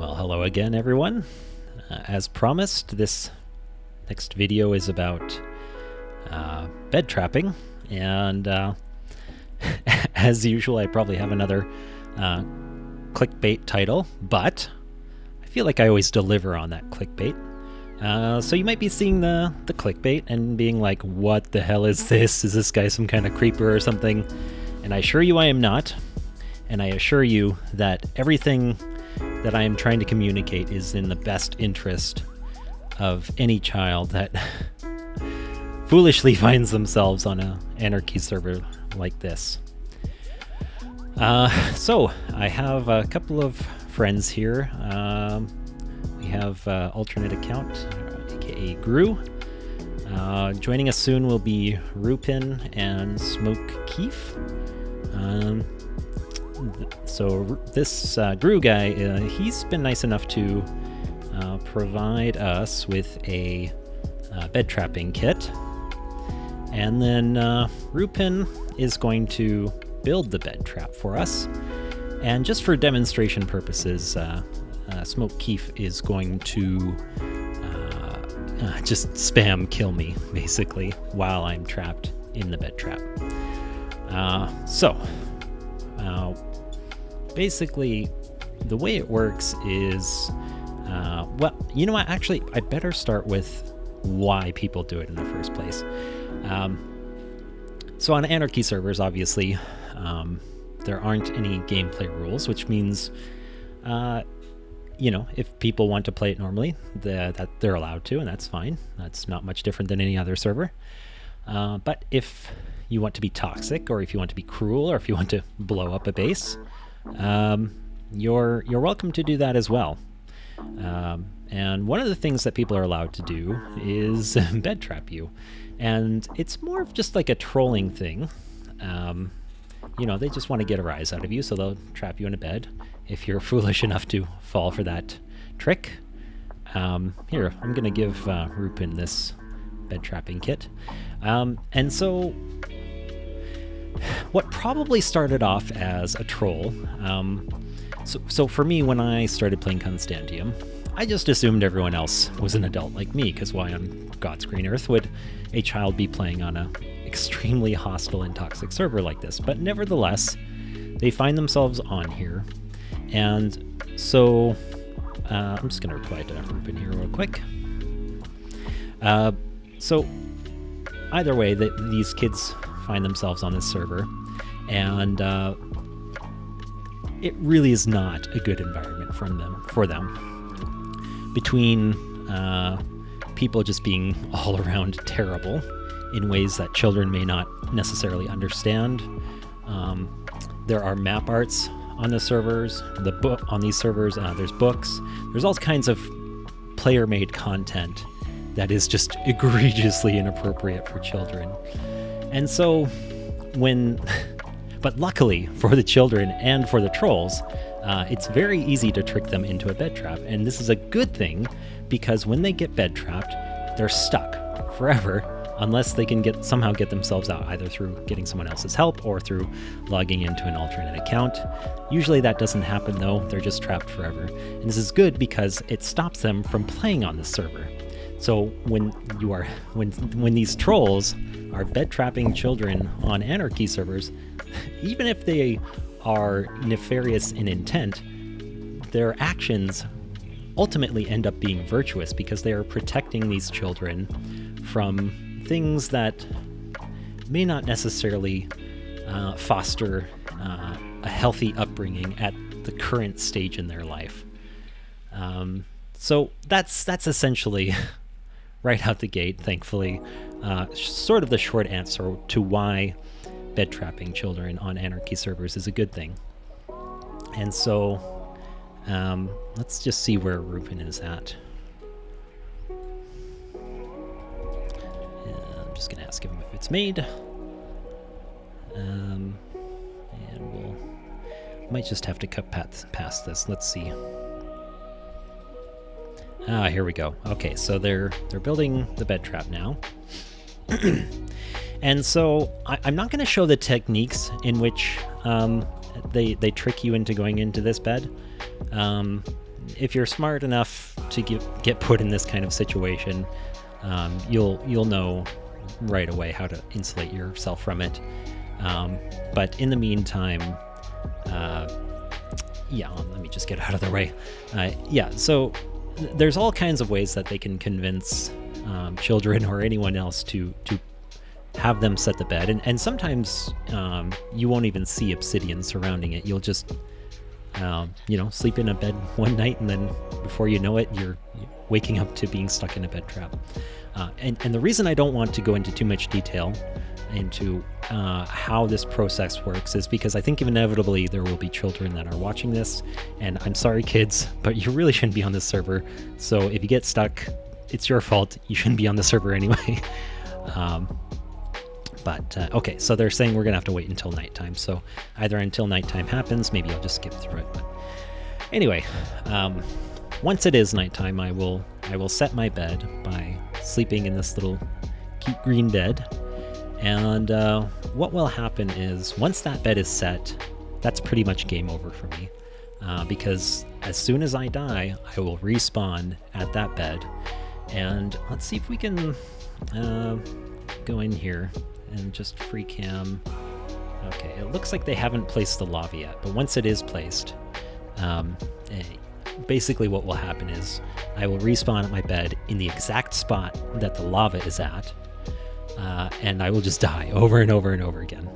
Well, hello again, everyone. As promised, this next video is about bed trapping, and as usual, I probably have another clickbait title, but I feel like I always deliver on that clickbait. So you might be seeing the clickbait and being like, what the hell is this? Is this guy some kind of creeper or something? And I assure you I am not. And I assure you that everything that I am trying to communicate is in the best interest of any child that foolishly finds themselves on an Anarchy server like this. So I have a couple of friends here. We have alternate account, aka Gru. Joining us soon will be Ruupin and SmokeKief. So this Gru guy, he's been nice enough to provide us with a bed trapping kit. And then Ruupin is going to build the bed trap for us. And just for demonstration purposes, SmokeKief is going to just spam kill me, basically, while I'm trapped in the bed trap. Basically, the way it works is, well, you know what, actually, I better start with why people do it in the first place. So on Anarchy servers, obviously, there aren't any gameplay rules, which means, you know, if people want to play it normally, that they're allowed to, and that's fine. That's not much different than any other server. But if you want to be toxic, or if you want to be cruel, or if you want to blow up a base, you're welcome to do that as well. And one of the things that people are allowed to do is bed trap you. And it's more of just like a trolling thing. You know, they just want to get a rise out of you, so they'll trap you in a bed if you're foolish enough to fall for that trick. Here, I'm going to give Ruupin this bed trapping kit. And so what probably started off as a troll, so for me, when I started playing Constantiam, I just assumed everyone else was an adult like me, because why on God's green earth would a child be playing on an extremely hostile and toxic server like this? But nevertheless, they find themselves on here, and so I'm just going to reply to Ruupin here real quick. So either way, these kids find themselves on this server, and it really is not a good environment for them. Between people just being all around terrible in ways that children may not necessarily understand. There are map arts on the servers. On these servers, there's books. There's all kinds of player-made content that is just egregiously inappropriate for children. And so but luckily for the children and for the trolls, it's very easy to trick them into a bed trap. And this is a good thing, because when they get bed trapped, they're stuck forever unless they can somehow get themselves out, either through getting someone else's help or through logging into an alternate account. Usually that doesn't happen though, they're just trapped forever. And this is good because it stops them from playing on this server. So when these trolls are bed trapping children on Anarchy servers, even if they are nefarious in intent, their actions ultimately end up being virtuous, because they are protecting these children from things that may not necessarily foster a healthy upbringing at the current stage in their life. So that's essentially right out the gate, thankfully, sort of the short answer to why bed trapping children on Anarchy servers is a good thing. And so let's just see where Ruupin is at. I'm just gonna ask him if it's made. And might just have to cut past this. Let's see. Here we go. Okay, so they're building the bed trap now. And so I'm not going to show the techniques in which they trick you into going into this bed, if you're smart enough to get put in this kind of situation, you'll know right away how to insulate yourself from it. But in the meantime, yeah, let me just get out of the way. Yeah, so there's all kinds of ways that they can convince children or anyone else to have them set the bed, and sometimes you won't even see obsidian surrounding it. You'll just sleep in a bed one night, and then before you know it, you're waking up to being stuck in a bed trap. And the reason I don't want to go into too much detail into how this process works is because I think inevitably there will be children that are watching this, and I'm sorry kids, but you really shouldn't be on this server. So if you get stuck, it's your fault. You shouldn't be on the server anyway. Okay, so they're saying we're gonna have to wait until nighttime. So either until nighttime happens, maybe I'll just skip through it. But anyway, once it is nighttime, I will set my bed by sleeping in this little cute green bed. And what will happen is once that bed is set, that's pretty much game over for me. Because as soon as I die, I will respawn at that bed. And let's see if we can go in here and just free cam. Okay, it looks like they haven't placed the lava yet, but once it is placed, basically what will happen is I will respawn at my bed in the exact spot that the lava is at, and I will just die over and over and over again.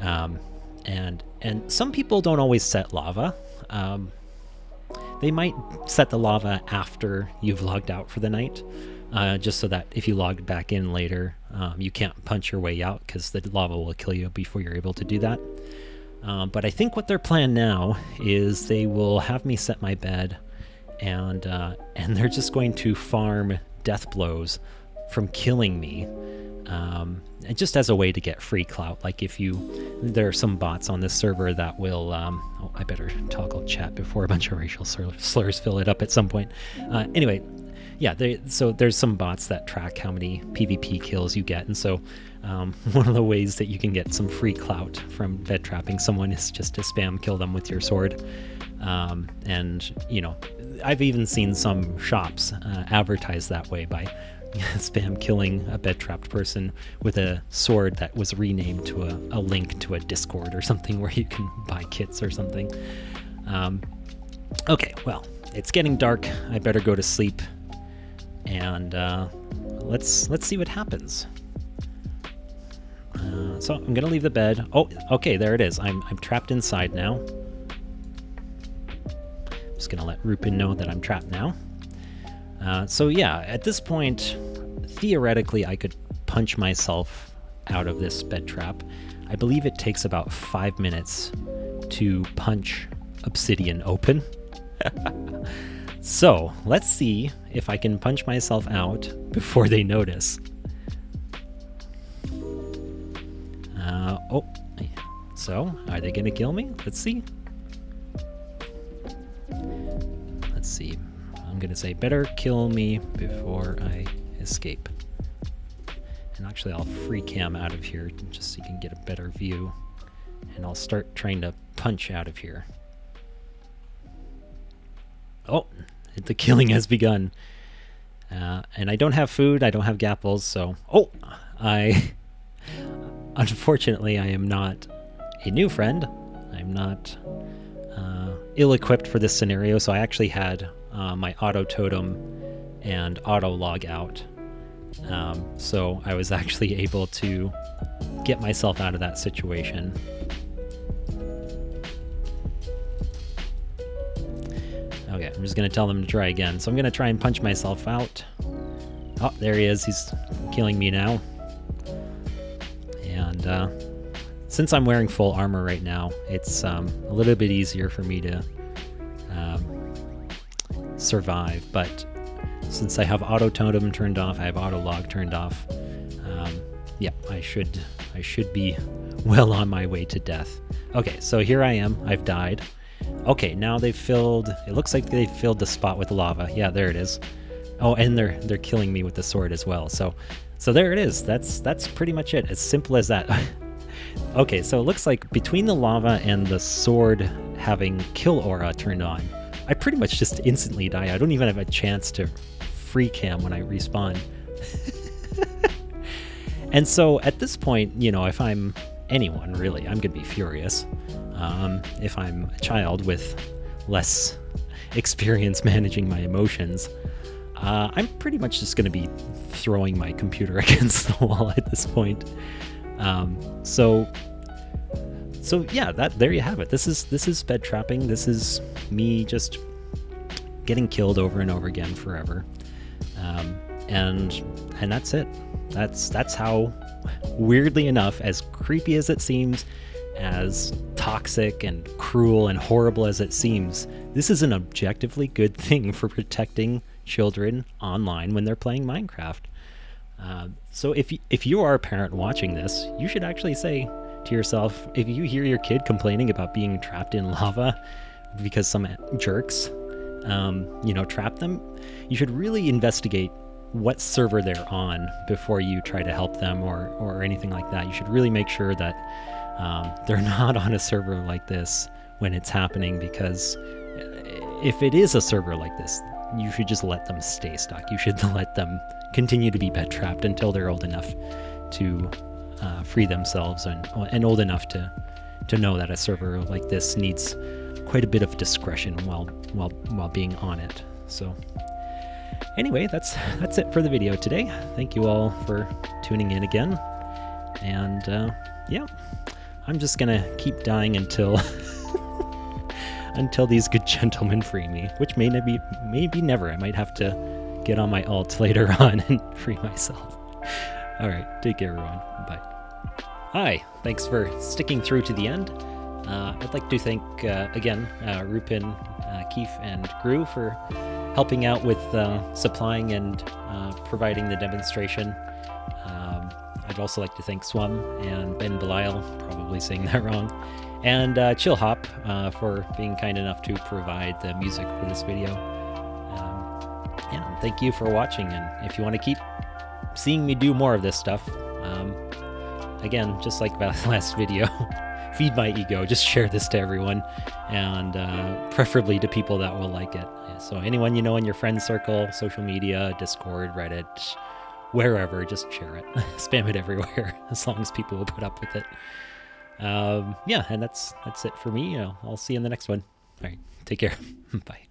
And some people don't always set lava. They might set the lava after you've logged out for the night, just so that if you log back in later, you can't punch your way out because the lava will kill you before you're able to do that. But I think what their plan now is they will have me set my bed, and they're just going to farm death blows from killing me, and just as a way to get free clout. Like there are some bots on this server that will, I better toggle chat before a bunch of racial slurs fill it up at some point. Anyway, yeah, so there's some bots that track how many PvP kills you get, and so one of the ways that you can get some free clout from bed trapping someone is just to spam kill them with your sword. And I've even seen some shops advertise that way by spam killing a bed trapped person with a sword that was renamed to a link to a Discord or something where you can buy kits or something. Okay, well, it's getting dark. I better go to sleep. And let's see what happens. So I'm gonna leave the bed. Oh, okay, there it is. I'm trapped inside now. I'm just gonna let Ruupin know that I'm trapped now. So yeah, at this point, theoretically, I could punch myself out of this bed trap. I believe it takes about 5 minutes to punch obsidian open. So let's see if I can punch myself out before they notice. So are they gonna kill me? Let's see. Let's see. I'm gonna say better kill me before I escape. And actually I'll free cam out of here just so you can get a better view. And I'll start trying to punch out of here. Oh, the killing has begun. And I don't have food, I don't have gapples, so... Oh! Unfortunately, I am not a new friend. I'm not ill-equipped for this scenario, so I actually had my auto totem and auto log out. So I was actually able to get myself out of that situation. Okay, I'm just going to tell them to try again. So I'm going to try and punch myself out. Oh, there he is. He's killing me now. And since I'm wearing full armor right now, it's a little bit easier for me to survive. But since I have auto totem turned off, I have auto log turned off. Yeah, I should be well on my way to death. Okay, so here I am. I've died. Okay, now they've filled... It looks like they filled the spot with lava. Yeah, there it is. Oh, and they're killing me with the sword as well. So there it is. That's pretty much it. As simple as that. Okay, so it looks like between the lava and the sword having kill aura turned on, I pretty much just instantly die. I don't even have a chance to free cam when I respawn. And so at this point, you know, if I'm anyone really, I'm gonna be furious. If I'm a child with less experience managing my emotions, I'm pretty much just gonna be throwing my computer against the wall at this point. So yeah, there you have it. This is bed trapping. This is me just getting killed over and over again forever. And that's it. That's how, weirdly enough, as creepy as it seems, as toxic and cruel and horrible as it seems, this is an objectively good thing for protecting children online when they're playing Minecraft. So if you are a parent watching this, you should actually say to yourself, if you hear your kid complaining about being trapped in lava because some jerks, trap them, you should really investigate what server they're on before you try to help them or anything like that. You should really make sure that they're not on a server like this when it's happening, because if it is a server like this, you should just let them stay stuck. You should let them continue to be bed trapped until they're old enough to free themselves and old enough to know that a server like this needs quite a bit of discretion while being on it. So anyway, that's it for the video today. Thank you all for tuning in again. And yeah, I'm just gonna keep dying until until these good gentlemen free me, which maybe never. I might have to get on my alt later on and free myself. All right, take care, everyone. Bye. Hi, thanks for sticking through to the end. I'd like to thank again Ruupin, Kief, and Gru for helping out with supplying and providing the demonstration. I'd also like to thank Swum and Ben Belial, probably saying that wrong, and Chillhop for being kind enough to provide the music for this video. Yeah, thank you for watching, and if you want to keep seeing me do more of this stuff, again, just like that last video, feed my ego, just share this to everyone, and preferably to people that will like it. So anyone you know in your friend circle, social media, Discord, Reddit, wherever, just share it. Spam it everywhere, as long as people will put up with it. Yeah, and that's it for me. I'll see you in the next one. All right, take care. Bye.